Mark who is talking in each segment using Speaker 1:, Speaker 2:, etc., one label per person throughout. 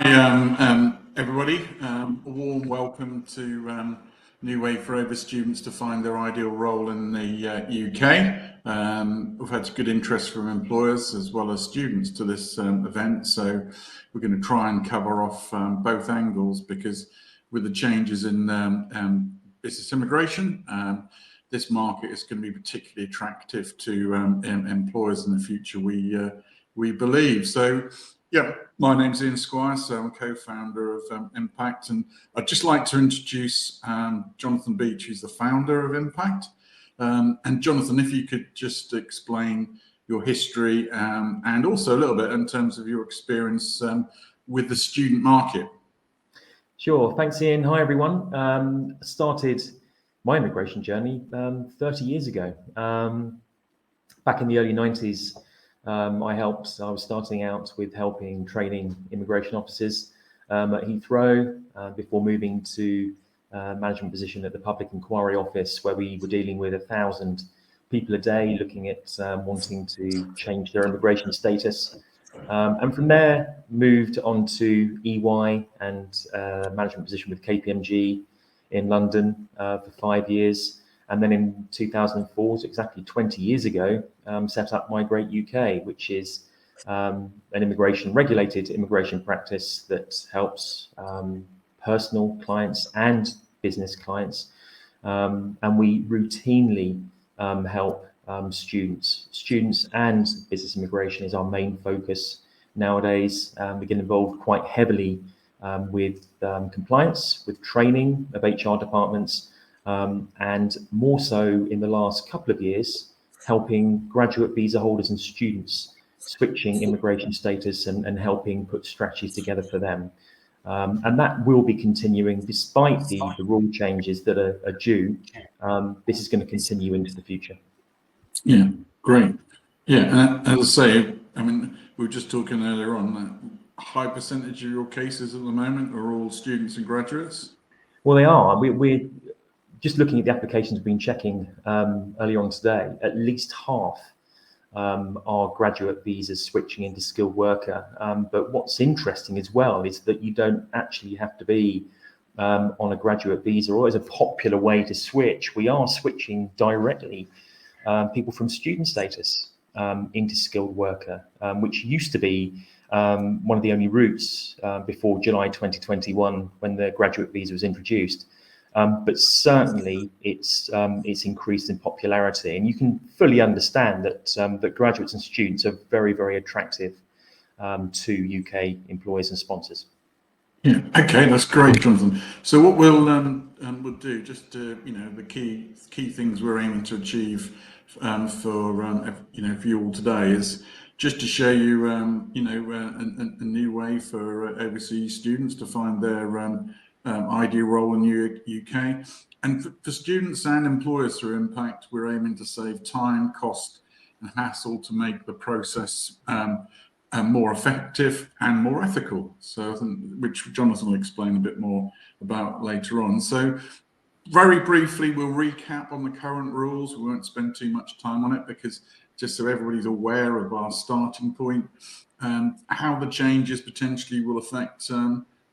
Speaker 1: Everybody. A warm welcome to New Way for Over students to find their ideal role in the UK. We've had good interest from employers as well as students to this event, so we're going to try and cover off both angles, because with the changes in business immigration, this market is going to be particularly attractive to employers in the future, we believe. So, yeah, my name's Ian Squire, so I'm co-founder of Impact, and I'd just like to introduce Jonathan Beach, who's the founder of Impact. And Jonathan, if you could just explain your history and also a little bit in terms of your experience with the student market.
Speaker 2: Sure, thanks Ian. Hi everyone. Started my immigration journey 30 years ago. Back in the early 90s, I was starting out with helping training immigration officers at Heathrow before moving to management position at the Public Inquiry Office, where we were dealing with 1,000 people a day looking at wanting to change their immigration status. And from there, moved on to EY and management position with KPMG in London for 5 years. And then in 2004, so exactly 20 years ago, set up Migrate UK, which is an regulated immigration practice that helps personal clients and business clients. And we routinely help students and business immigration is our main focus nowadays. We get involved quite heavily with compliance, with training of HR departments, and more so in the last couple of years, helping graduate visa holders and students switching immigration status and helping put strategies together for them. And that will be continuing despite the rule changes that are due. This is going to continue into the future.
Speaker 1: Yeah, great. Yeah, and as I say, I mean, we were just talking earlier on that a high percentage of your cases at the moment are all students and graduates.
Speaker 2: Well, they are. We're just looking at the applications we've been checking earlier on today. At least half are graduate visas switching into skilled worker. But what's interesting as well is that you don't actually have to be on a graduate visa, or as a popular way to switch. We are switching directly people from student status into skilled worker, which used to be one of the only routes before July 2021 when the graduate visa was introduced. But certainly it's increased in popularity, and you can fully understand that that graduates and students are very, very attractive to UK employers and sponsors.
Speaker 1: Yeah, okay, that's great, Jonathan. So what we'll do, just the key things we're aiming to achieve for you all today is just to show you a new way for overseas students to find their ideal role in the UK. And for students and employers through Impact, we're aiming to save time, cost, and hassle to make the process more effective and more ethical. So I think, which Jonathan will explain a bit more about later on. So very briefly, we'll recap on the current rules. We won't spend too much time on it, because just so everybody's aware of our starting point, how the changes potentially will affect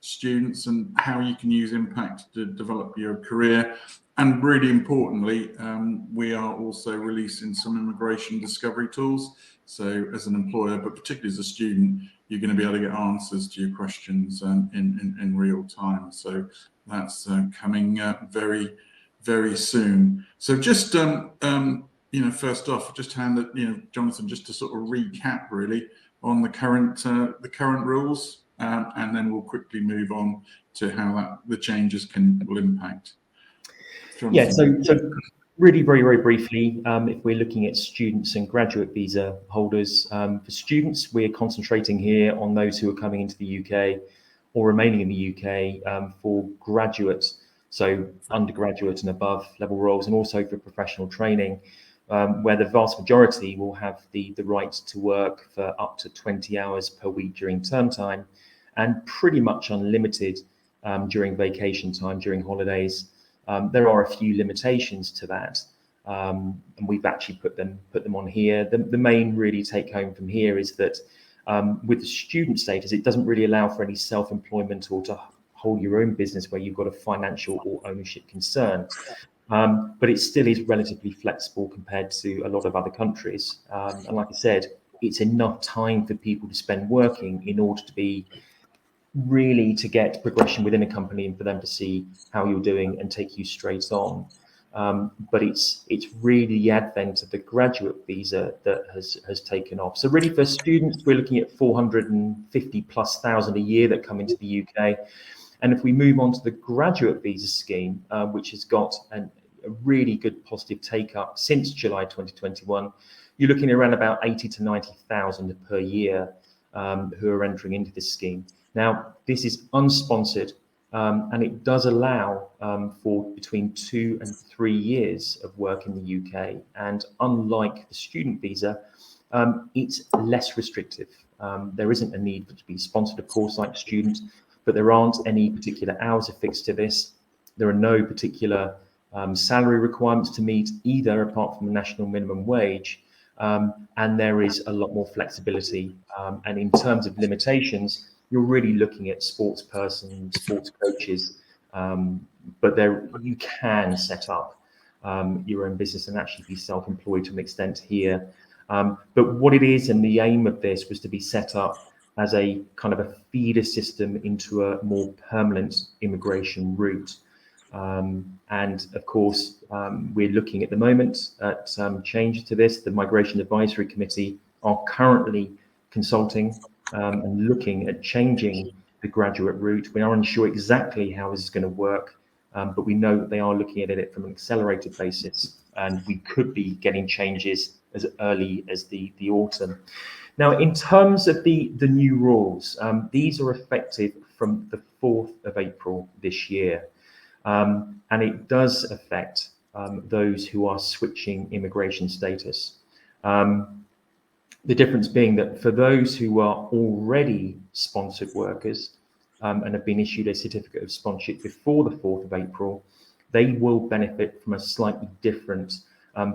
Speaker 1: students and how you can use Impact to develop your career. And really importantly, we are also releasing some immigration discovery tools. So as an employer, but particularly as a student, you're going to be able to get answers to your questions in real time. So that's coming very, very soon. So just first off, just hand it, Jonathan, just to sort of recap really on the current rules, and then we'll quickly move on to how the changes will impact.
Speaker 2: Jonathan. Yeah. So really very, very briefly, if we're looking at students and graduate visa holders, for students, we're concentrating here on those who are coming into the UK or remaining in the UK. For graduates, so undergraduate and above level roles, and also for professional training, where the vast majority will have the right to work for up to 20 hours per week during term time, and pretty much unlimited during vacation time, during holidays. There are a few limitations to that, and we've actually put them on here. The main really take home from here is that With the student status, it doesn't really allow for any self-employment or to hold your own business where you've got a financial or ownership concern. But it still is relatively flexible compared to a lot of other countries. And like I said, it's enough time for people to spend working in order to be really to get progression within a company and for them to see how you're doing and take you straight on. But it's really the advent of the graduate visa that has taken off. So really for students, we're looking at 450,000+ a year that come into the UK. And if we move on to the graduate visa scheme, which has got a really good positive take up since July 2021, you're looking at around about 80 to 90,000 per year who are entering into this scheme. Now, this is unsponsored, and it does allow for between 2 and 3 years of work in the UK. And unlike the student visa, it's less restrictive. There isn't a need for it to be sponsored, of course, like students, but there aren't any particular hours affixed to this. There are no particular salary requirements to meet either, apart from the national minimum wage. And there is a lot more flexibility. And in terms of limitations, you're really looking at sports persons, sports coaches, but there you can set up your own business and actually be self-employed to an extent here. But what it is, and the aim of this was to be set up as a kind of a feeder system into a more permanent immigration route. And of course, we're looking at the moment at changes to this. The Migration Advisory Committee are currently consulting and looking at changing the graduate route. We are unsure exactly how this is going to work, but we know that they are looking at it from an accelerated basis, and we could be getting changes as early as the autumn. Now, in terms of the new rules, these are effective from the 4th of April this year. And it does affect those who are switching immigration status. The difference being that for those who are already sponsored workers and have been issued a certificate of sponsorship before the 4th of April, they will benefit from a slightly different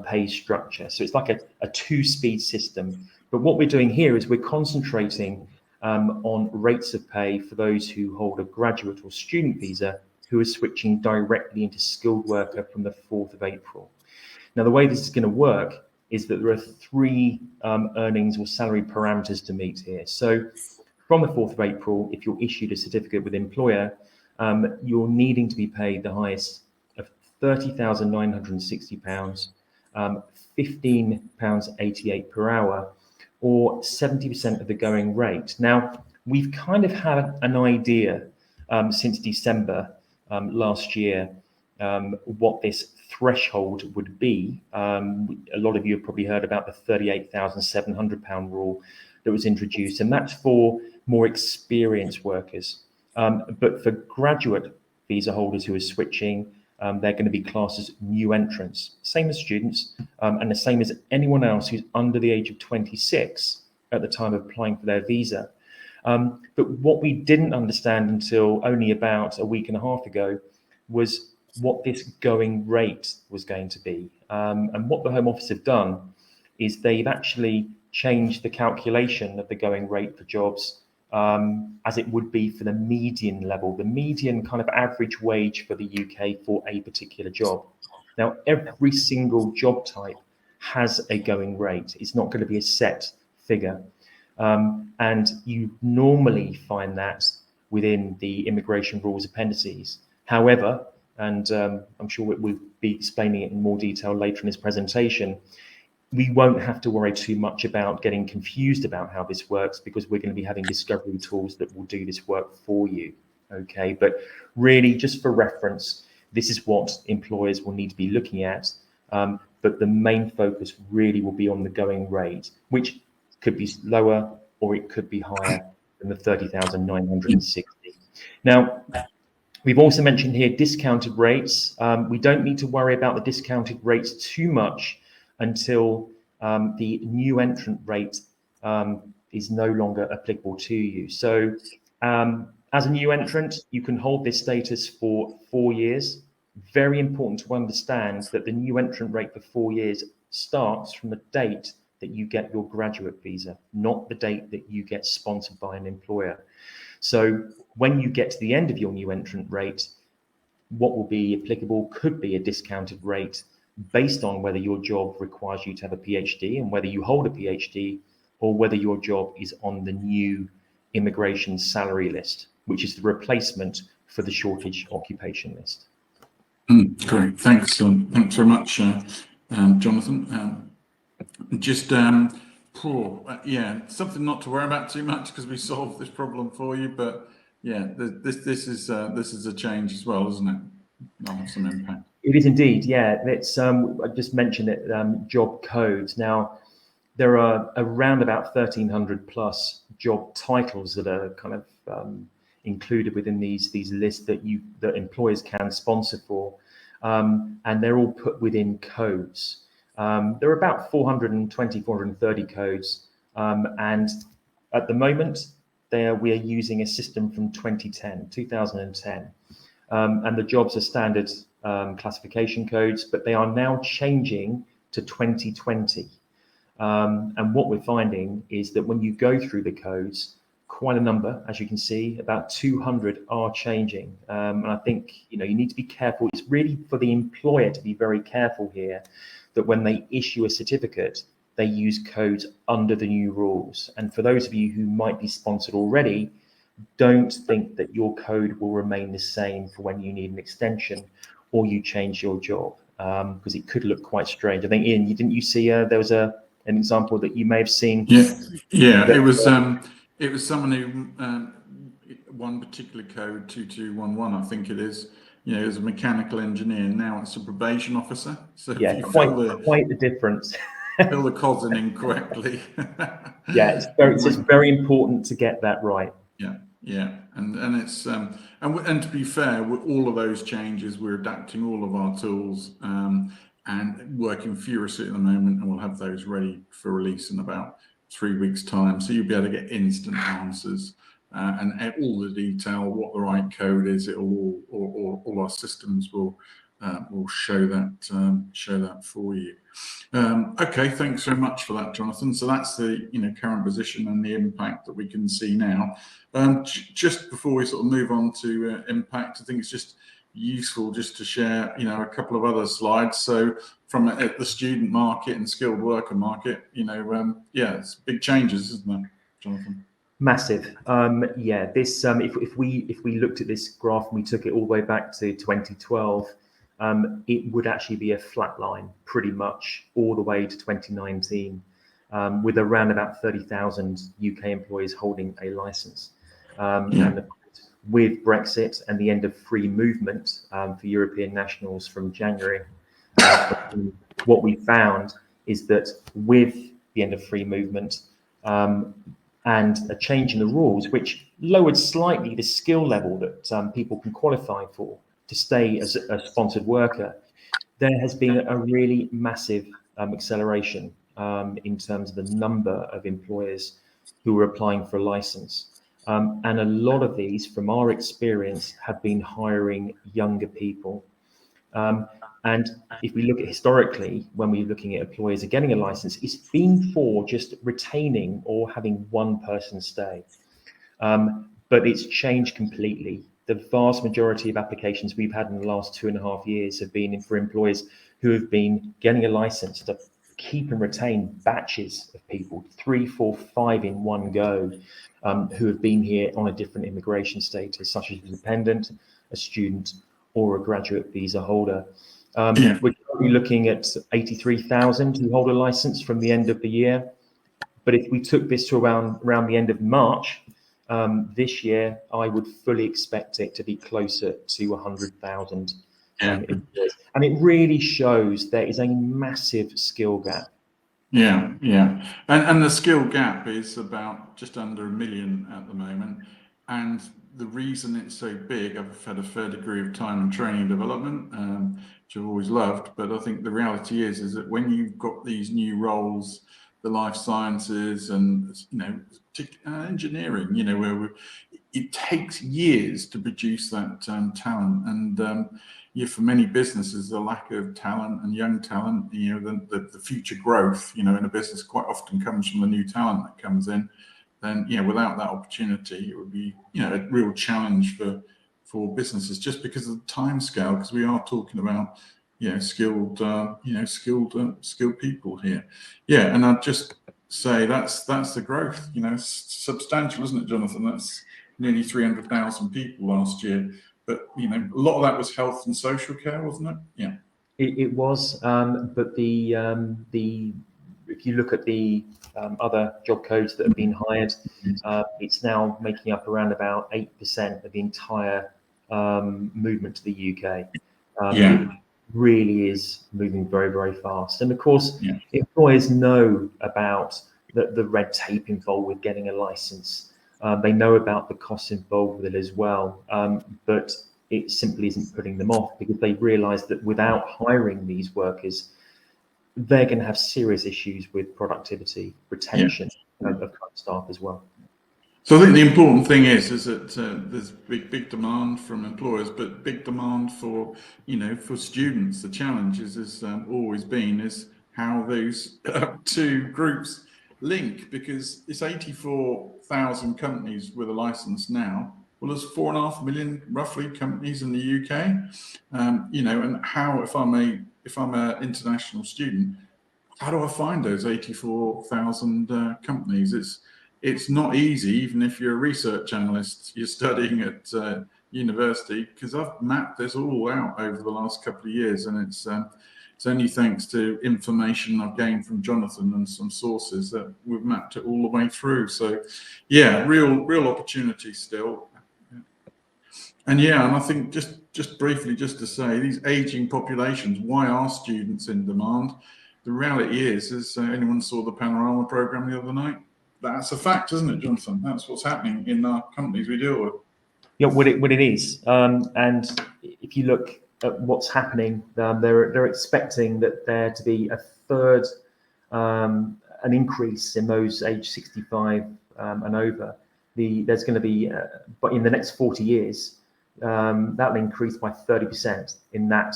Speaker 2: pay structure. So it's like a two-speed system. But what we're doing here is we're concentrating on rates of pay for those who hold a graduate or student visa who are switching directly into skilled worker from the 4th of April. Now, the way this is going to work is that there are 3 earnings or salary parameters to meet here. So from the 4th of April, if you're issued a certificate with employer, you're needing to be paid the highest of £30,960, £15.88 per hour, or 70% of the going rate. Now, we've kind of had an idea since December last year what this threshold would be. A lot of you have probably heard about the £38,700 rule that was introduced, and that's for more experienced workers. But for graduate visa holders who are switching, they're going to be classed as new entrants, same as students, and the same as anyone else who's under the age of 26 at the time of applying for their visa. But what we didn't understand until only about a week and a half ago was what this going rate was going to be. And what the Home Office have done is they've actually changed the calculation of the going rate for jobs as it would be for the median level, the median kind of average wage for the UK for a particular job. Now, every single job type has a going rate. It's not going to be a set figure. And you normally find that within the immigration rules appendices. However, and I'm sure we'll be explaining it in more detail later in this presentation, we won't have to worry too much about getting confused about how this works, because we're going to be having discovery tools that will do this work for you. Okay, but really, just for reference, this is what employers will need to be looking at. But the main focus really will be on the going rate, which could be lower or it could be higher than the 30,960. Now, we've also mentioned here discounted rates. We don't need to worry about the discounted rates too much until the new entrant rate is no longer applicable to you. So as a new entrant, you can hold this status for 4 years. Very important to understand that the new entrant rate for 4 years starts from the date that you get your graduate visa, not the date that you get sponsored by an employer. So when you get to the end of your new entrant rate, what will be applicable could be a discounted rate based on whether your job requires you to have a PhD and whether you hold a PhD, or whether your job is on the new immigration salary list, which is the replacement for the shortage occupation list.
Speaker 1: Great, thanks very much, Jonathan. Yeah, something not to worry about too much because we solved this problem for you. But yeah, this is a change as well, isn't it? That'll have some impact.
Speaker 2: It is indeed, yeah. It's I just mentioned it. Job codes. Now, there are around about 1,300 plus job titles that are kind of included within these lists that employers can sponsor for, and they're all put within codes. There are about 420, 430 codes, and at the moment, we are using a system from 2010, and the jobs are standard classification codes, but they are now changing to 2020. And what we're finding is that when you go through the codes, quite a number, as you can see, about 200 are changing. And I think you need to be careful. It's really for the employer to be very careful here that when they issue a certificate, they use codes under the new rules. And for those of you who might be sponsored already, don't think that your code will remain the same for when you need an extension or you change your job, because it could look quite strange. I think, Ian, didn't you see there was an example that you may have seen?
Speaker 1: Yeah. It was someone who one particular code 2211, I think it is. As a mechanical engineer, now it's a probation officer. So
Speaker 2: yeah,
Speaker 1: if you
Speaker 2: quite the difference.
Speaker 1: fill the cods in incorrectly.
Speaker 2: Yeah, it's just very important to get that right.
Speaker 1: Yeah, and it's and to be fair, with all of those changes, we're adapting all of our tools and working furiously at the moment, and we'll have those ready for release in about 3 weeks' time. So you'll be able to get instant answers and all the detail, what the right code is. It'll all our systems will show that for you. Okay, thanks very much for that, Jonathan. So that's the current position and the impact that we can see now. Just before we sort of move on to impact, I think it's just useful just to share a couple of other slides. So from the student market and skilled worker market, it's big changes, isn't it, Jonathan?
Speaker 2: Massive. Yeah, this if we looked at this graph and we took it all the way back to 2012, it would actually be a flat line pretty much all the way to 2019, with around about 30,000 UK employees holding a license. And with Brexit and the end of free movement for European nationals from January, what we found is that with the end of free movement and a change in the rules, which lowered slightly the skill level that people can qualify for to stay as a sponsored worker, there has been a really massive acceleration in terms of the number of employers who are applying for a license. And a lot of these, from our experience, have been hiring younger people. And if we look at historically, when we're looking at employers are getting a license, it's been for just retaining or having one person stay. But it's changed completely. The vast majority of applications we've had in the last 2.5 years have been for employers who have been getting a license to keep and retain batches of people, 3, 4, 5 in one go, who have been here on a different immigration status, such as a dependent, a student, or a graduate visa holder. We're currently looking at 83,000 who hold a license from the end of the year. But if we took this to around the end of March this year, I would fully expect it to be closer to 100,000 employees. And it really shows there is a massive skill gap.
Speaker 1: Yeah. And the skill gap is about just under 1 million at the moment. And the reason it's so big, I've had a fair degree of time and training and development, which I've always loved. But I think the reality is that when you've got these new roles, the life sciences and engineering, where it takes years to produce that talent, and for many businesses, the lack of talent and young talent, the future growth, in a business quite often comes from the new talent that comes in. Then, without that opportunity, it would be, a real challenge for businesses, just because of the time scale, because we are talking about, skilled people here. Yeah, and I'd just say that's the growth. Substantial, isn't it, Jonathan? That's nearly 300,000 people last year. But a lot of that was health and social care, wasn't it? Yeah.
Speaker 2: It was, but if you look at the other job codes that have been hired, it's now making up around about 8% of the entire movement to the UK. It really is moving very, very fast. And of course, employers know about the red tape involved with getting a license. They know about the costs involved with it as well. But it simply isn't putting them off, because they realise that without hiring these workers, they're going to have serious issues with productivity, retention of current staff as well.
Speaker 1: So I think the important thing is that there's big demand from employers, but big demand for for students. The challenge has always been is how those two groups link, because it's 84,000 companies with a license now. Well, there's 4.5 million roughly companies in the UK, and how, if I'm an international student, how do I find those 84,000 companies? It's not easy, even if you're a research analyst, you're studying at university, because I've mapped this all out over the last couple of years, and it's only thanks to information I've gained from Jonathan and some sources that we've mapped it all the way through. So, real opportunity still. And I think just briefly, just to say, these aging populations, why are students in demand? The reality is anyone saw the Panorama program the other night? That's a fact, isn't it, Jonathan? That's what's happening in our companies we deal with.
Speaker 2: Yeah, what it is. And if you look at what's happening, they're expecting that there to be a third, an increase in those aged 65 and over. There's going to be, but in the next 40 years, that'll increase by 30% in that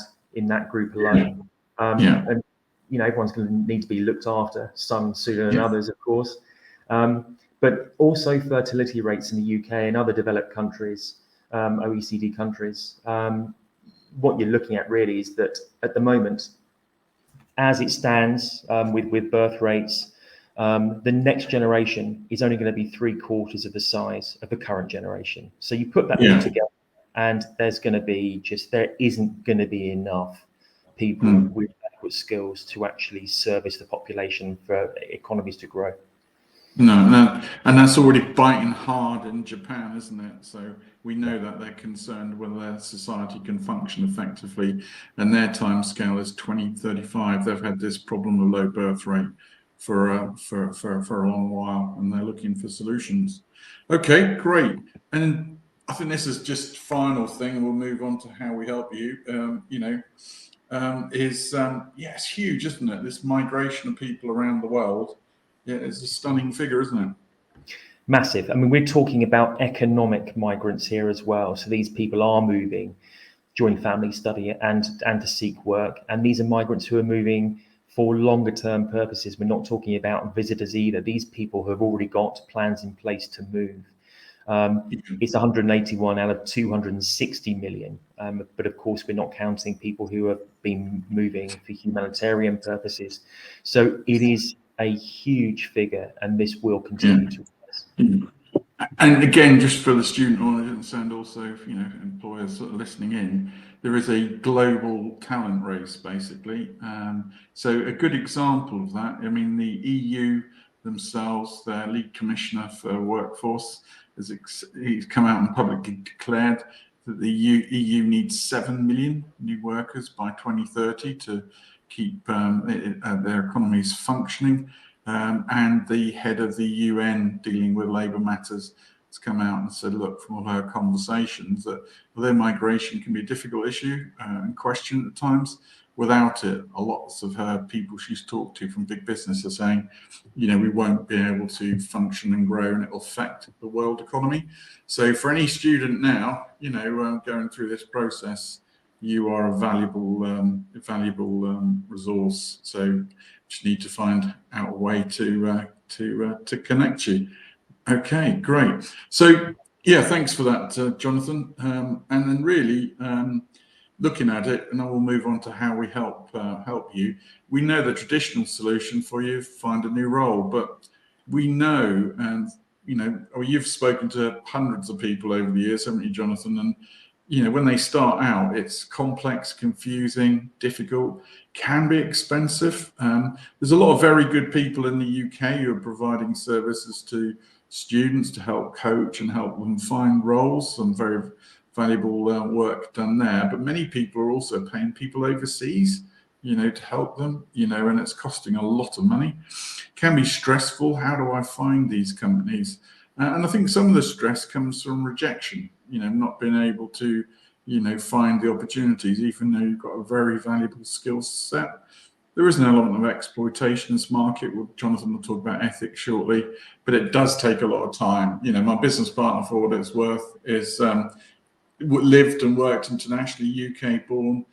Speaker 2: group alone. And everyone's going to need to be looked after, some sooner than others, of course. But also fertility rates in the UK and other developed countries, OECD countries. What you're looking at really is that at the moment, as it stands, with birth rates, the next generation is only going to be 3/4 of the size of the current generation. So you put that all together, and there isn't going to be enough people with adequate skills to actually service the population for economies to grow.
Speaker 1: No, and that's already biting hard in Japan, isn't it? So we know that they're concerned whether their society can function effectively, and their time scale is 2035. They've had this problem of low birth rate for a long while, and they're looking for solutions. Okay, great. And I think this is just final thing, and we'll move on to how we help you. It's huge, isn't it? This migration of people around the world. Yeah, it's a stunning figure, isn't it?
Speaker 2: Massive. I mean, we're talking about economic migrants here as well. So these people are moving, join family, study, and to seek work. And these are migrants who are moving for longer term purposes. We're not talking about visitors either. These people have already got plans in place to move. It's 181 out of 260 million. But of course, we're not counting people who have been moving for humanitarian purposes. So it is a huge figure, and this will continue to rise.
Speaker 1: And again, just for the student audience and also employers sort of listening in, there is a global talent race, basically. So a good example of that, I mean, the EU themselves, their lead commissioner for workforce, he's come out and publicly declared that the EU needs 7 million new workers by 2030 to keep their economies functioning. And the head of the UN dealing with labour matters has come out and said, look, from all her conversations, that although migration can be a difficult issue and question at times, without it, a lot of her people she's talked to from big business are saying, you know, we won't be able to function and grow, and it'll affect the world economy. So for any student now, you know, going through this process, you are a valuable resource. So just need to find out a way to connect you. Okay, great. So yeah, thanks for that, Jonathan. And then really looking at it, and I will move on to how we help you. We know the traditional solution for you: find a new role. But we know, and you know, you've spoken to hundreds of people over the years, haven't you, Jonathan? And you know, when they start out, it's complex, confusing, difficult, can be expensive. There's a lot of very good people in the UK who are providing services to students to help coach and help them find roles. Some very valuable work done there. But many people are also paying people overseas, you know, to help them, you know, and it's costing a lot of money. Can be stressful. How do I find these companies? And I think some of the stress comes from rejection, you know, not being able to, you know, find the opportunities, even though you've got a very valuable skill set. There is an element of exploitation in this market. Well, Jonathan will talk about ethics shortly, but it does take a lot of time. You know, my business partner, for what it's worth, is lived and worked internationally, UK born,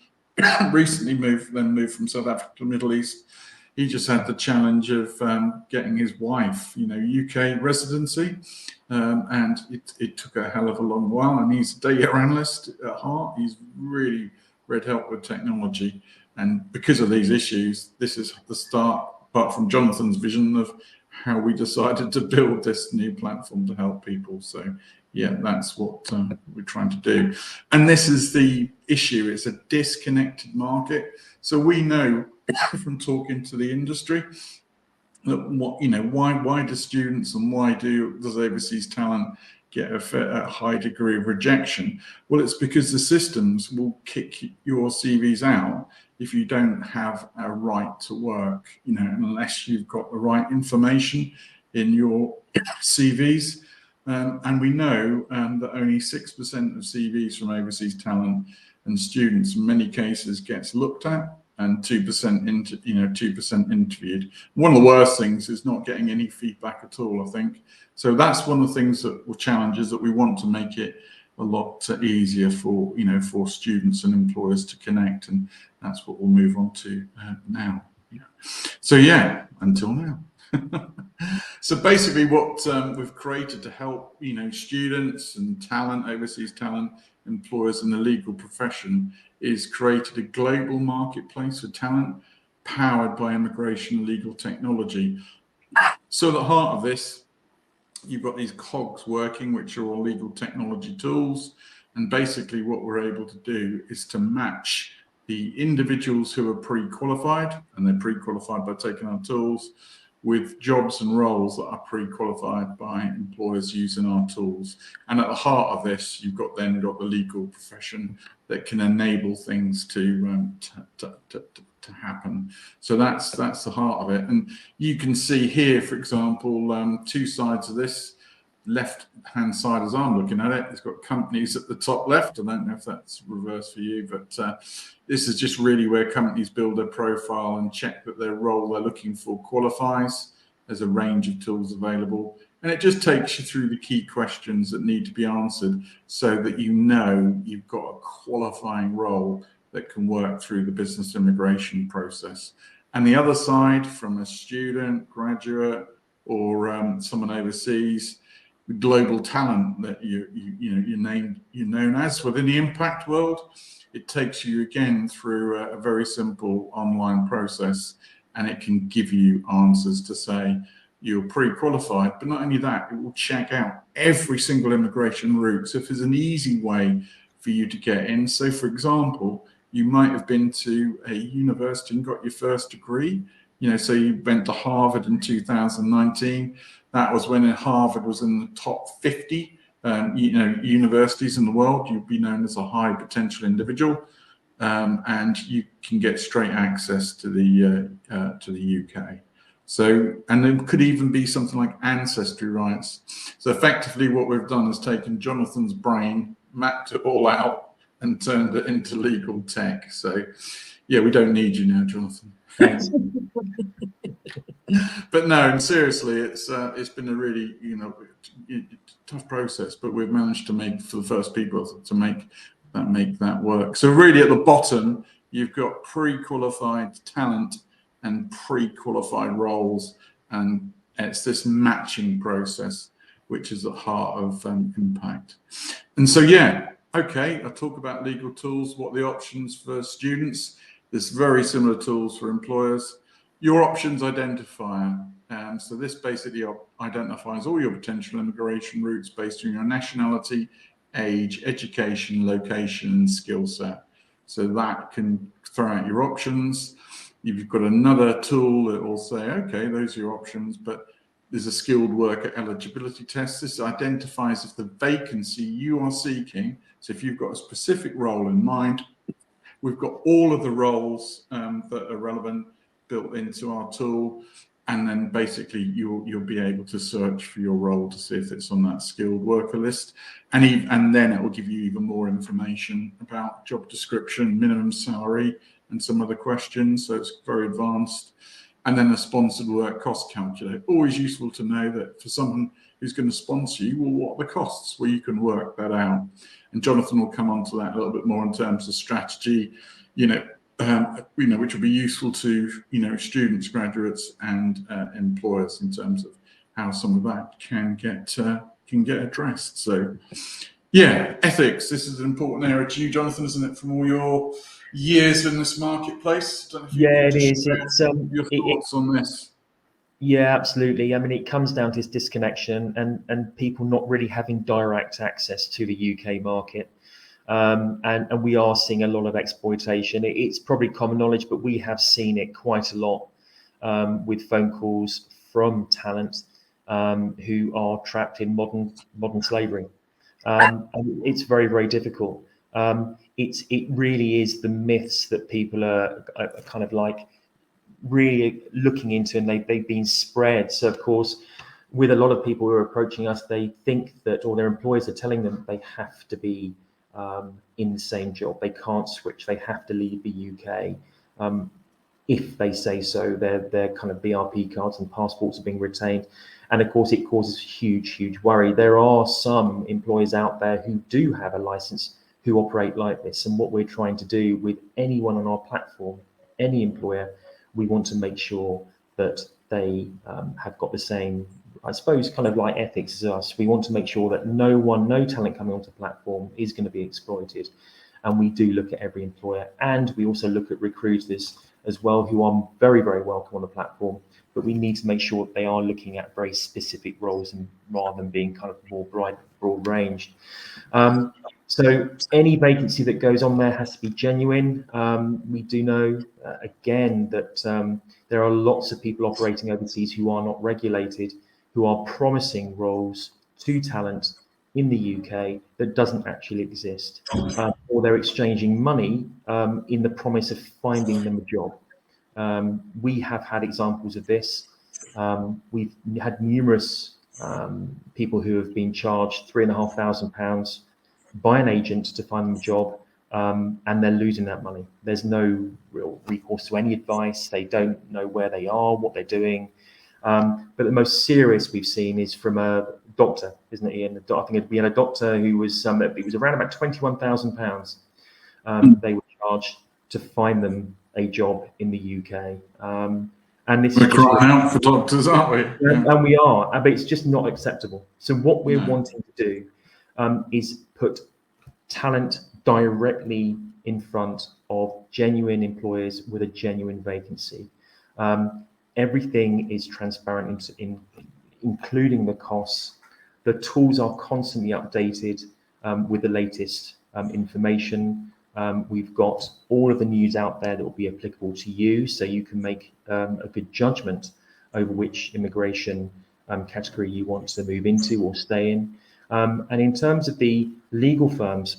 Speaker 1: recently moved from South Africa to the Middle East. He just had the challenge of getting his wife, you know, UK residency, and it took a hell of a long while. And he's a data analyst at heart. He's really read help with technology, and because of these issues, this is the start. Apart from Jonathan's vision of how we decided to build this new platform to help people. So yeah, that's what we're trying to do. And this is the issue. It's a disconnected market. So we know from talking to the industry that what, you know, why do students and why does overseas talent get a high degree of rejection? Well, it's because the systems will kick your CVs out if you don't have a right to work, you know, unless you've got the right information in your CVs. And we know that only 6% of CVs from overseas talent and students in many cases gets looked at, and 2% interviewed. One of the worst things is not getting any feedback at all, I think. So that's one of the things that were challenges that we want to make it a lot easier for, you know, for students and employers to connect, and that's what we'll move on to now. Yeah. So yeah, until now. So basically what we've created to help, you know, students and talent, overseas talent, employers in the legal profession is created a global marketplace for talent powered by immigration and legal technology. So at the heart of this, you've got these cogs working, which are all legal technology tools. And basically what we're able to do is to match the individuals who are pre-qualified, and they're pre-qualified by taking our tools, with jobs and roles that are pre-qualified by employers using our tools. And at the heart of this, you've got the legal profession that can enable things to happen. So that's the heart of it. And you can see here, for example, two sides of this. Left-hand side, as I'm looking at it, it's got companies at the top left. I don't know if that's reversed for you, but this is just really where companies build their profile and check that their role they're looking for qualifies. There's a range of tools available, and it just takes you through the key questions that need to be answered so that you know you've got a qualifying role that can work through the business immigration process. And the other side, from a student, graduate, or someone overseas, global talent that you're known as within the impact world, it takes you again through a very simple online process, and it can give you answers to say you're pre-qualified. But not only that, it will check out every single immigration route. So if there's an easy way for you to get in, so for example, you might have been to a university and got your first degree, you know, so you went to Harvard in 2019. That was when Harvard was in the top 50 universities in the world. You'd be known as a high potential individual, and you can get straight access to the UK. So, and there could even be something like ancestry rights. So effectively what we've done is taken Jonathan's brain, mapped it all out, and turned it into legal tech. So Yeah, we don't need you now, Jonathan.
Speaker 2: Thanks.
Speaker 1: But no, and seriously, it's been a really tough process, but we've managed to make, for the first people, to make that work. So really, at the bottom, you've got pre-qualified talent and pre-qualified roles, and it's this matching process which is at the heart of Impact. And so, yeah, okay, I talk about legal tools, what are the options for students. There's very similar tools for employers. Your options identifier. So this basically identifies all your potential immigration routes based on your nationality, age, education, location, and skill set. So that can throw out your options. You've got another tool that will say, okay, those are your options, but there's a skilled worker eligibility test. This identifies if the vacancy you are seeking, so if you've got a specific role in mind, we've got all of the roles that are relevant built into our tool, and then basically you'll be able to search for your role to see if it's on that skilled worker list, and then it will give you even more information about job description, minimum salary, and some other questions. So it's very advanced. And then a sponsored work cost calculator. Always useful to know that for someone who's going to sponsor you, well, what are the costs? Well, you can work that out. And Jonathan will come on to that a little bit more in terms of strategy, which will be useful to students, graduates, and employers in terms of how some of that can get addressed. So, yeah, ethics. This is an important area to you, Jonathan, isn't it? From all your years in this marketplace. Don't know if you
Speaker 2: Yeah,
Speaker 1: could
Speaker 2: it
Speaker 1: just
Speaker 2: is.
Speaker 1: share your thoughts on this.
Speaker 2: Yeah, absolutely. I mean, it comes down to this disconnection and people not really having direct access to the UK market. And we are seeing a lot of exploitation. It's probably common knowledge, but we have seen it quite a lot with phone calls from talent who are trapped in modern slavery. And it's very, very difficult. It really is the myths that people are kind of like really looking into, and they've been spread. So of course, with a lot of people who are approaching us, they think that, or their employers are telling them they have to be in the same job. They can't switch. They have to leave the UK. If they say so, their kind of BRP cards and passports are being retained. And of course, it causes huge worry. There are some employers out there who do have a license who operate like this. And what we're trying to do with anyone on our platform, any employer, we want to make sure that they have got the same, I suppose, kind of like ethics as us. We want to make sure that no talent coming onto the platform is going to be exploited. And we do look at every employer, and we also look at recruiters as well, who are very, very welcome on the platform. But we need to make sure that they are looking at very specific roles, and rather than being kind of more broad ranged. So any vacancy that goes on there has to be genuine. We do know, again, that there are lots of people operating overseas who are not regulated, who are promising roles to talent in the UK that doesn't actually exist, or they're exchanging money in the promise of finding them a job. We have had examples of this. We've had numerous people who have been charged £3,500 by an agent to find them a job, and they're losing that money. There's no real recourse to any advice. They don't know where they are, what they're doing. But the most serious we've seen is from a doctor, isn't it, Ian? I think we had a doctor who was, it was around about £21,000. They were charged to find them a job in the UK. And this
Speaker 1: We're
Speaker 2: is just
Speaker 1: crying out for doctors, aren't we? Yeah.
Speaker 2: And we are, but it's just not acceptable. So what we're wanting to do is put talent directly in front of genuine employers with a genuine vacancy. Everything is transparent, including the costs. The tools are constantly updated with the latest information. We've got all of the news out there that will be applicable to you, so you can make a good judgment over which immigration category you want to move into or stay in. And in terms of the legal firms,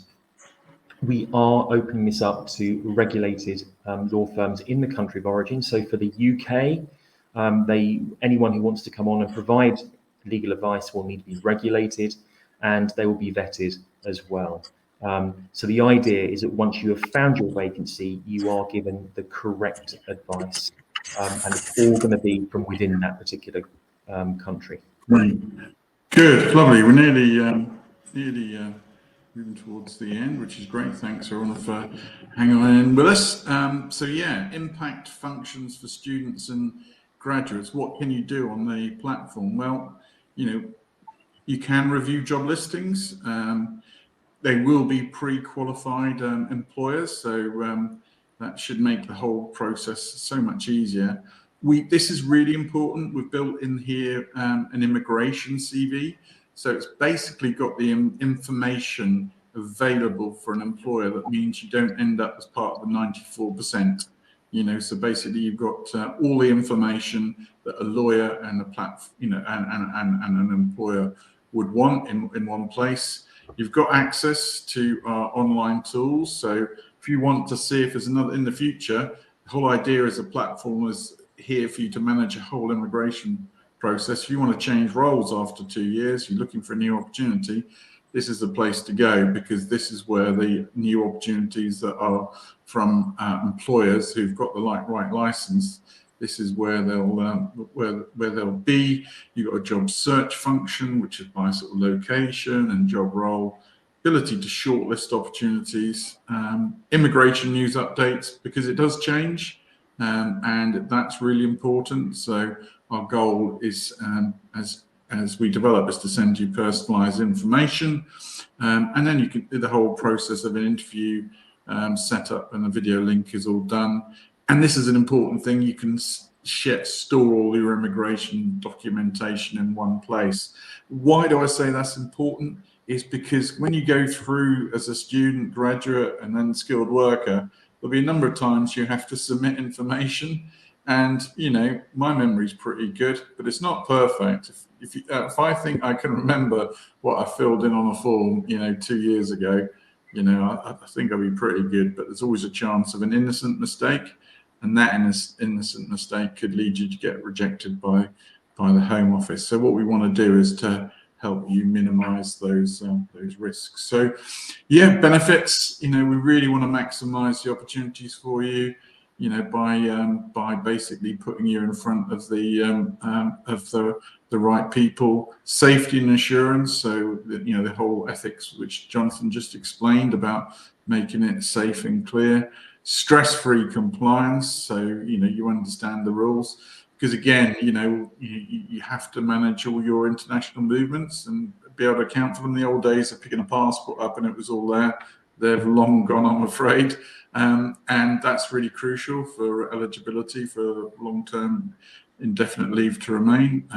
Speaker 2: we are opening this up to regulated law firms in the country of origin. So for the UK, anyone who wants to come on and provide legal advice will need to be regulated, and they will be vetted as well. So the idea is that once you have found your vacancy, you are given the correct advice, and it's all going to be from within that particular country.
Speaker 1: Right. Good, lovely. We're nearly moving towards the end, which is great. Thanks everyone for hanging on in with us. So yeah, impact functions for students and graduates. What can you do on the platform? Well, you can review job listings. They will be pre-qualified employers, so that should make the whole process so much easier. This is really important. We've built in here an immigration CV, so it's basically got the information available for an employer. That means you don't end up as part of the 94%. So basically you've got all the information that a lawyer and a platform, and an employer would want in one place. You've got access to our online tools. So if you want to see if there's another in the future, the whole idea as a platform is here for you to manage a whole immigration process. If you want to change roles after 2 years, you're looking for a new opportunity, this is the place to go, because this is where the new opportunities that are from employers who've got the right license. This is where they'll be. You've got a job search function, which is by sort of location and job role, ability to shortlist opportunities, immigration news updates, because it does change, and that's really important. So our goal is, as we develop, is to send you personalized information, and then you can do the whole process of an interview setup, and the video link is all done. And this is an important thing. You can store all your immigration documentation in one place. Why do I say that's important? Is because when you go through as a student, graduate, and then skilled worker, there'll be a number of times you have to submit information. And, my memory's pretty good, but it's not perfect. If I think I can remember what I filled in on a form, 2 years ago, I think I'll be pretty good, but there's always a chance of an innocent mistake, and that innocent mistake could lead you to get rejected by the Home Office. So what we want to do is to help you minimize those risks. So yeah, benefits, we really want to maximize the opportunities for you, by basically putting you in front of the right people. Safety and assurance, so the whole ethics which Jonathan just explained about making it safe and clear. Stress-free compliance, so you understand the rules, because again, you have to manage all your international movements and be able to account for them. The old days of picking a passport up and it was all there, they've long gone, I'm afraid. And that's really crucial for eligibility for long-term indefinite leave to remain,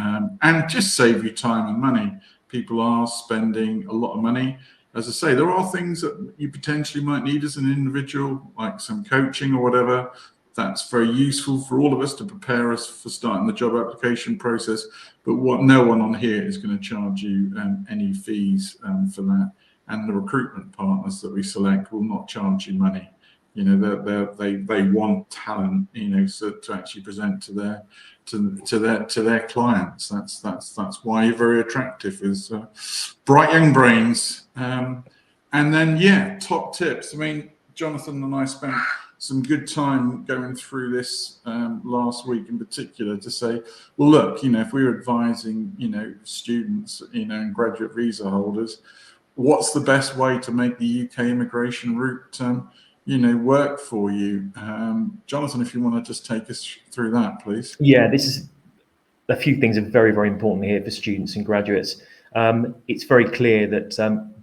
Speaker 1: and just save you time and money. People are spending a lot of money. As I say, there are things that you potentially might need as an individual, like some coaching or whatever. That's very useful for all of us to prepare us for starting the job application process. But what no one on here is going to charge you any fees for that. And the recruitment partners that we select will not charge you money. They want talent, so to actually present to their clients. That's why you're very attractive, is bright young brains. And then top tips. I mean, Jonathan and I spent some good time going through this last week in particular to say, well, look, if we were advising students, and graduate visa holders, what's the best way to make the UK immigration route work for you? Jonathan, if you want to just take us through that, please.
Speaker 2: Yeah, this is a few things are very, very important here for students and graduates. It's very clear that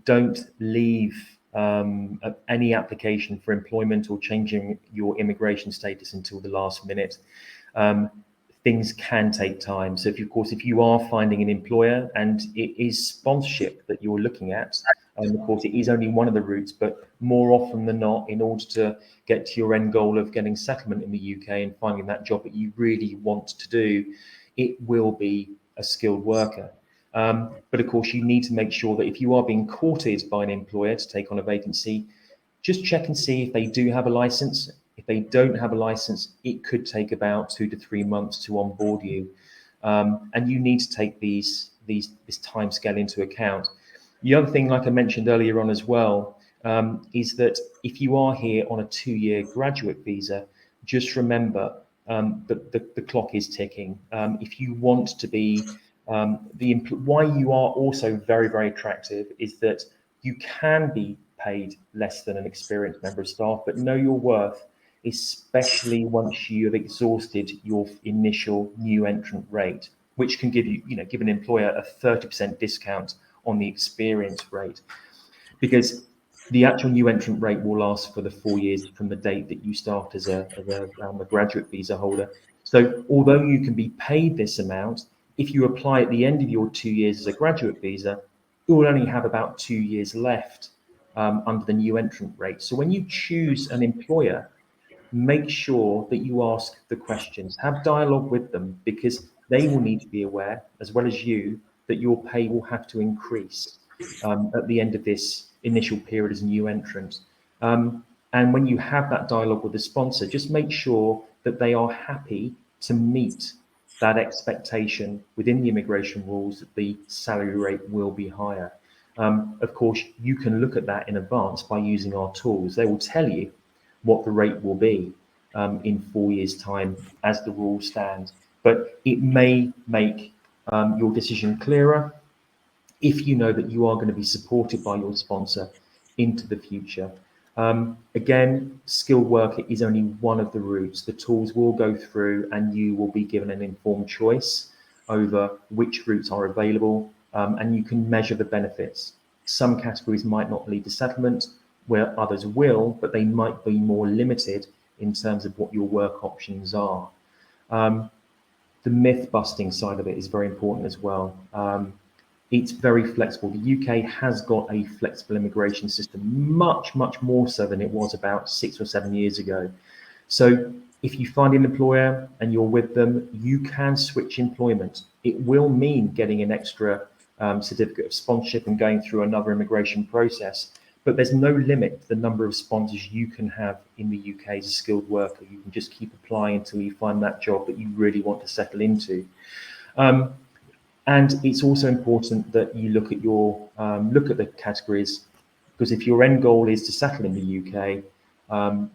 Speaker 2: don't leave any application for employment or changing your immigration status until the last minute. Things can take time. So if you are finding an employer and it is sponsorship that you're looking at, and of course it is only one of the routes, but more often than not, in order to get to your end goal of getting settlement in the UK and finding that job that you really want to do, it will be a skilled worker. But of course, you need to make sure that if you are being courted by an employer to take on a vacancy, just check and see if they do have a license. If they don't have a license, it could take about 2 to 3 months to onboard you. And you need to take this time scale into account. The other thing, like I mentioned earlier on as well, is that if you are here on a 2-year graduate visa, just remember that the clock is ticking. If you want to be why you are also very, very attractive is that you can be paid less than an experienced member of staff, but know your worth, especially once you have exhausted your initial new entrant rate, which can give you, give an employer a 30% discount on the experience rate, because the actual new entrant rate will last for the 4 years from the date that you start as a graduate visa holder. So although you can be paid this amount, if you apply at the end of your 2 years as a graduate visa, you will only have about 2 years left under the new entrant rate. So when you choose an employer, make sure that you ask the questions, have dialogue with them, because they will need to be aware, as well as you, that your pay will have to increase at the end of this initial period as a new entrant. And when you have that dialogue with the sponsor, just make sure that they are happy to meet that expectation within the immigration rules that the salary rate will be higher. Of course, you can look at that in advance by using our tools. They will tell you what the rate will be in 4 years' time as the rules stand. But it may make your decision clearer if you know that you are going to be supported by your sponsor into the future. Again, skilled worker is only one of the routes. The tools will go through and you will be given an informed choice over which routes are available, and you can measure the benefits. Some categories might not lead to settlement, where others will, but they might be more limited in terms of what your work options are. The myth busting side of it is very important as well. It's very flexible. The UK has got a flexible immigration system, much, much more so than it was about 6 or 7 years ago. So if you find an employer and you're with them, you can switch employment. It will mean getting an extra certificate of sponsorship and going through another immigration process, but there's no limit to the number of sponsors you can have in the UK as a skilled worker. You can just keep applying until you find that job that you really want to settle into. And it's also important that you look at the categories, because if your end goal is to settle in the UK,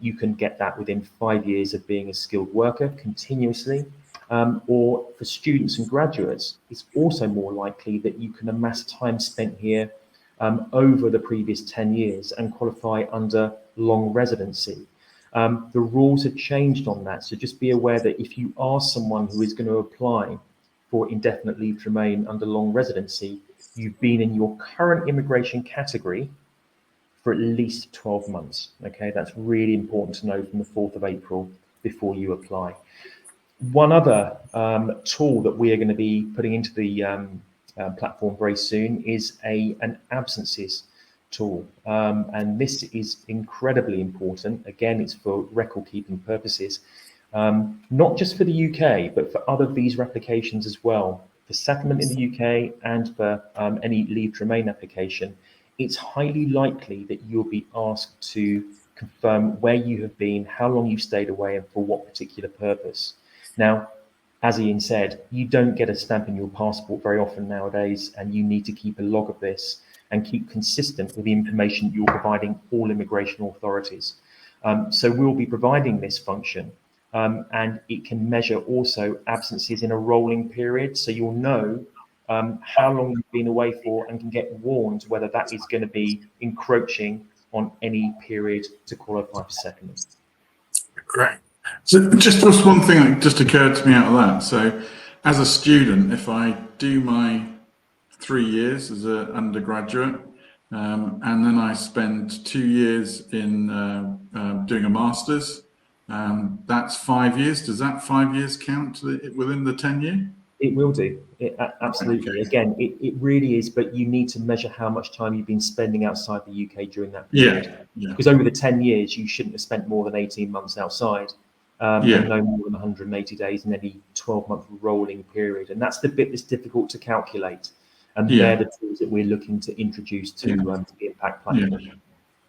Speaker 2: you can get that within 5 years of being a skilled worker continuously. Or for students and graduates, it's also more likely that you can amass time spent here over the previous 10 years and qualify under long residency. The rules have changed on that, so just be aware that if you are someone who is going to apply for indefinite leave to remain under long residency, you've been in your current immigration category for at least 12 months. Okay, that's really important to know from the 4th of April before you apply. One other tool that we are going to be putting into the platform very soon is an absences tool. And this is incredibly important. Again, it's for record keeping purposes. Not just for the UK, but for other visa applications as well. For settlement in the UK and for any leave to remain application, it's highly likely that you'll be asked to confirm where you have been, how long you've stayed away, and for what particular purpose. Now, as Ian said, you don't get a stamp in your passport very often nowadays, and you need to keep a log of this and keep consistent with the information you're providing all immigration authorities. So we'll be providing this function. And it can measure also absences in a rolling period. So you'll know how long you've been away for and can get warned whether that is going to be encroaching on any period to qualify for settlement.
Speaker 1: Great. So just one thing that just occurred to me out of that. So as a student, if I do my 3 years as an undergraduate, and then I spend 2 years in doing a master's, that's 5 years. Does that 5 years count within the 10-year?
Speaker 2: It will do. Absolutely.
Speaker 1: Okay.
Speaker 2: Again, it really is, but you need to measure how much time you've been spending outside the UK during that period.
Speaker 1: Yeah.
Speaker 2: Because over the 10 years, you shouldn't have spent more than 18 months outside, and no more than 180 days in any 12-month rolling period. And that's the bit that's difficult to calculate. And they're the tools that we're looking to introduce to the Impact platform.
Speaker 1: Yeah.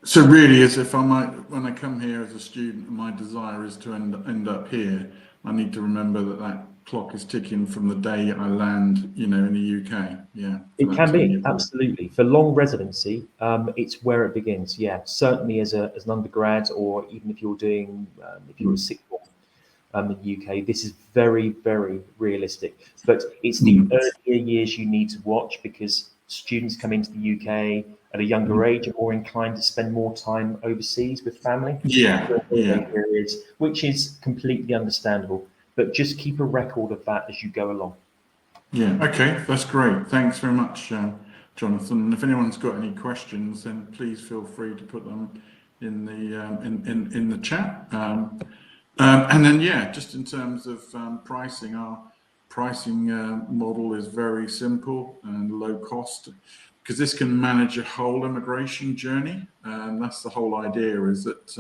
Speaker 1: So really, as if when I come here as a student, and my desire is to end up here, I need to remember that clock is ticking from the day I land, you know, in the UK. Yeah, for
Speaker 2: It
Speaker 1: that
Speaker 2: can be,
Speaker 1: 10-year period.
Speaker 2: absolutely. For long residency, it's where it begins. Yeah, certainly as an undergrad, or even if you're doing, if you're a sixth form in the UK, this is very, very realistic. But it's the earlier years you need to watch, because students come into the UK at a younger age, are more inclined to spend more time overseas with family
Speaker 1: Yeah,
Speaker 2: during holiday
Speaker 1: yeah,
Speaker 2: periods, which is completely understandable. But just keep a record of that as you go along.
Speaker 1: yeah. Okay, that's great. Thanks very much, Jonathan. And if anyone's got any questions, then please feel free to put them in the in the chat. And then, yeah, just in terms of pricing, our pricing model is very simple and low cost, because this can manage a whole immigration journey. And that's the whole idea, is that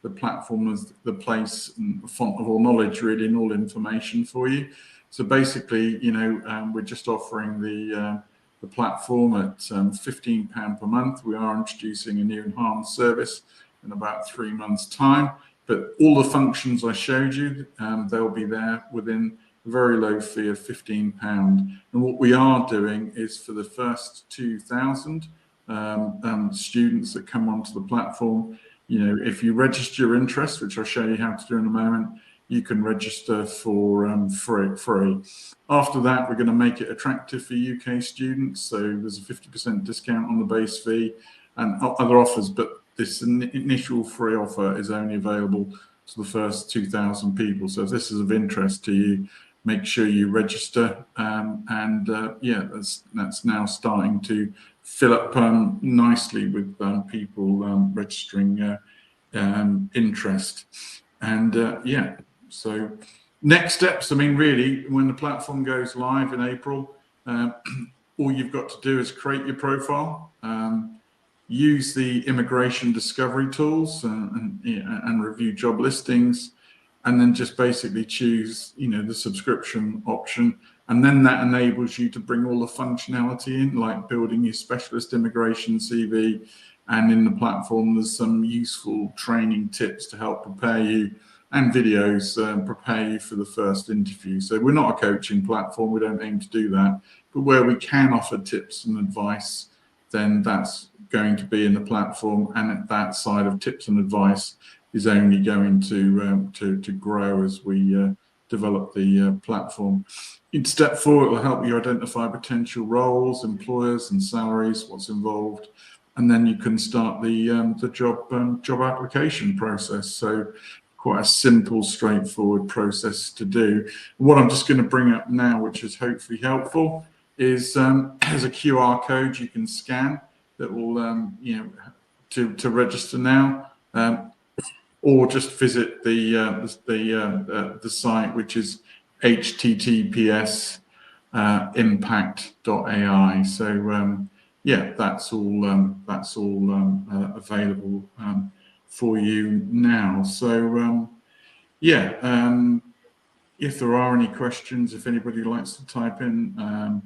Speaker 1: the platform is the place and the font of all knowledge, really, and all information for you. So basically, you know, we're just offering the platform at £15 per month. We are introducing a new enhanced service in about 3 months' time. But all the functions I showed you, they'll be there within a very low fee of £15. And what we are doing is, for the first 2,000 students that come onto the platform, you know, if you register your interest, which I'll show you how to do in a moment, you can register for free. After that, we're going to make it attractive for UK students. So there's a 50% discount on the base fee and other offers, but this initial free offer is only available to the first 2,000 people. So if this is of interest to you, make sure you register. Yeah, that's now starting to fill up nicely with people registering interest. And yeah, so next steps, I mean, really, when the platform goes live in April, all you've got to do is create your profile, use the immigration discovery tools and review job listings, and then just basically choose, you know, the subscription option. And then that enables you to bring all the functionality in, like building your specialist immigration CV. And in the platform, there's some useful training tips to help prepare you, and videos prepare you for the first interview. So we're not a coaching platform. We don't aim to do that. But where we can offer tips and advice, then that's going to be in the platform. And that side of tips and advice is only going to grow as we develop the platform. In step 4, it will help you identify potential roles, employers, and salaries, what's involved, and then you can start the job application process. So quite a simple, straightforward process to do. What I'm just going to bring up now, which is hopefully helpful, is there's a QR code you can scan that will you know, to register now. Or just visit the site, which is https impact.ai. So yeah, that's all available for you now. So yeah, if there are any questions, if anybody likes to type in,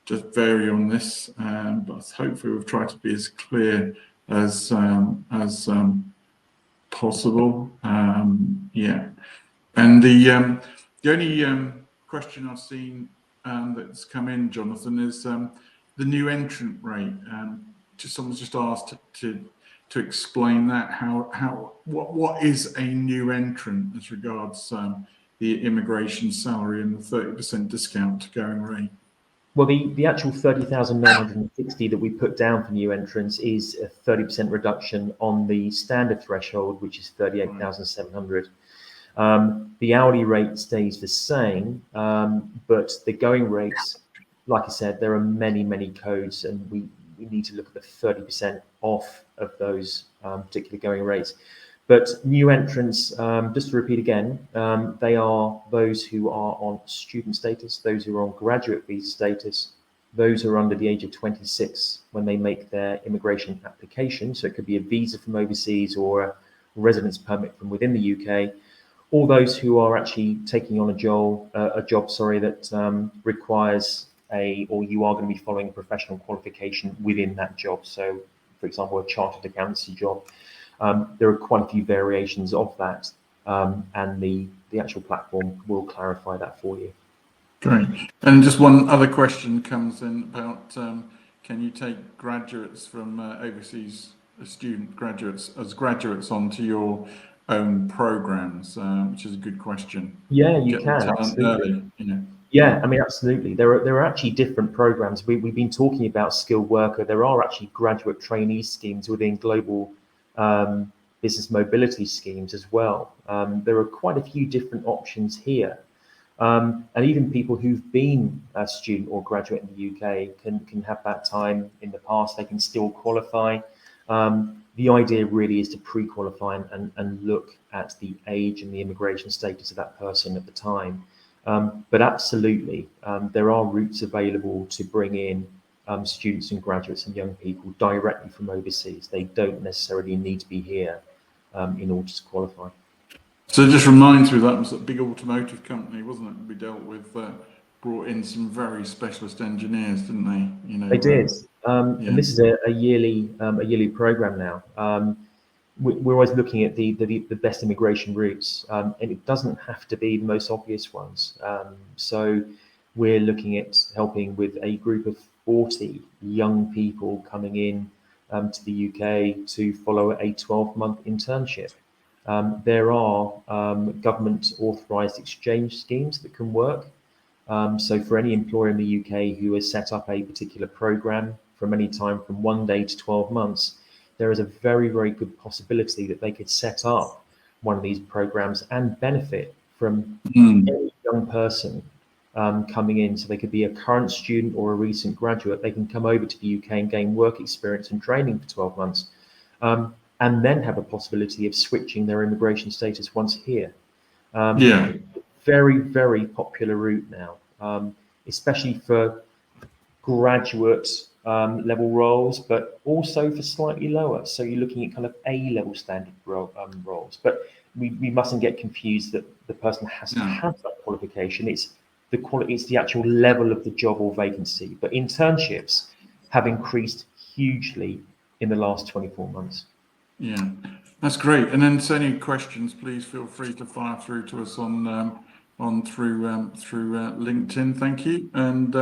Speaker 1: just vary on this. But hopefully we've tried to be as clear as possible. Yeah, and the only question I've seen that's come in, Jonathan, is the new entrant rate. Someone's just asked to explain that. What is a new entrant as regards the immigration salary and the 30% discount to going rate?
Speaker 2: Well, the actual 30,960 that we put down for new entrants is a 30% reduction on the standard threshold, which is 38,700. The hourly rate stays the same, but the going rates, like I said, there are many codes, and we need to look at the 30% off of those particular going rates. But new entrants, just to repeat again, they are those who are on student status, those who are on graduate visa status, those who are under the age of 26 when they make their immigration application. So it could be a visa from overseas or a residence permit from within the UK. All those who are actually taking on a job that requires or you are going to be following a professional qualification within that job. So, for example, a chartered accountancy job. There are quite a few variations of that, and the actual platform will clarify that for you.
Speaker 1: Great. And just one other question comes in about can you take graduates from overseas graduates as graduates onto your own programs, which is a good question.
Speaker 2: Yeah, you
Speaker 1: Get the
Speaker 2: can,
Speaker 1: talent
Speaker 2: absolutely.
Speaker 1: early, you know.
Speaker 2: Yeah, I mean, absolutely. There are actually different programs. We've been talking about skilled worker. There are actually graduate trainee schemes within global business mobility schemes as well. There are quite a few different options here. And even people who've been a student or graduate in the UK can have that time in the past. They can still qualify. The idea really is to pre-qualify and look at the age and the immigration status of that person at the time. But absolutely, there are routes available to bring in students and graduates and young people directly from overseas. They don't necessarily need to be here in order to qualify.
Speaker 1: So it just reminds me that was a big automotive company, wasn't it? We dealt with brought in some very specialist engineers, didn't they? You
Speaker 2: They
Speaker 1: know,
Speaker 2: did,
Speaker 1: yeah,
Speaker 2: and this is a yearly program now. We're always looking at the best immigration routes, and it doesn't have to be the most obvious ones. So we're looking at helping with a group of 40 young people coming in to the UK to follow a 12-month internship. There are government authorised exchange schemes that can work. So for any employer in the UK who has set up a particular program from any time from 1 day to 12 months, there is a very, very good possibility that they could set up one of these programs and benefit from
Speaker 1: mm,
Speaker 2: any young person coming in. So they could be a current student or a recent graduate. They can come over to the UK and gain work experience and training for 12 months, and then have a possibility of switching their immigration status once here.
Speaker 1: yeah,
Speaker 2: Very, very popular route now, especially for graduate level roles, but also for slightly lower. So you're looking at kind of A-level standard roles. But we mustn't get confused that the person has to
Speaker 1: yeah.
Speaker 2: have that qualification. It's the quality, it's the actual level of the job or vacancy. But internships have increased hugely in the last 24 months.
Speaker 1: Yeah, that's great. And then, so any questions, please feel free to fire through to us through LinkedIn. Thank you. And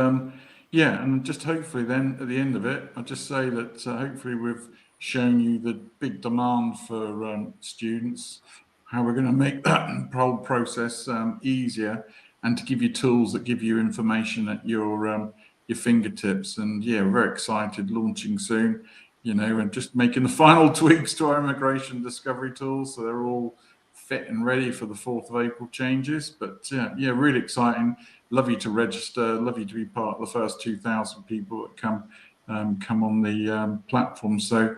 Speaker 1: yeah, and just hopefully then at the end of it, I'll just say that hopefully we've shown you the big demand for students, how we're going to make that whole process easier, and to give you tools that give you information at your fingertips. And yeah, we're very excited, launching soon, you know, and just making the final tweaks to our immigration discovery tools so they're all fit and ready for the 4th of April changes. But yeah, really exciting. Love you to register. Love you to be part of the first 2,000 people that come on the platform. So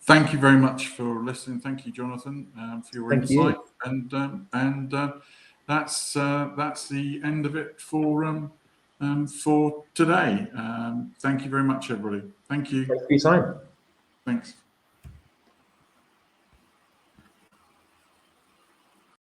Speaker 1: thank you very much for listening. Thank you, Jonathan, for your
Speaker 2: Thank
Speaker 1: insight.
Speaker 2: you.
Speaker 1: And that's the end of it for today. Thank you very much, everybody. Thank you.
Speaker 2: Thanks for your time.
Speaker 1: Thanks.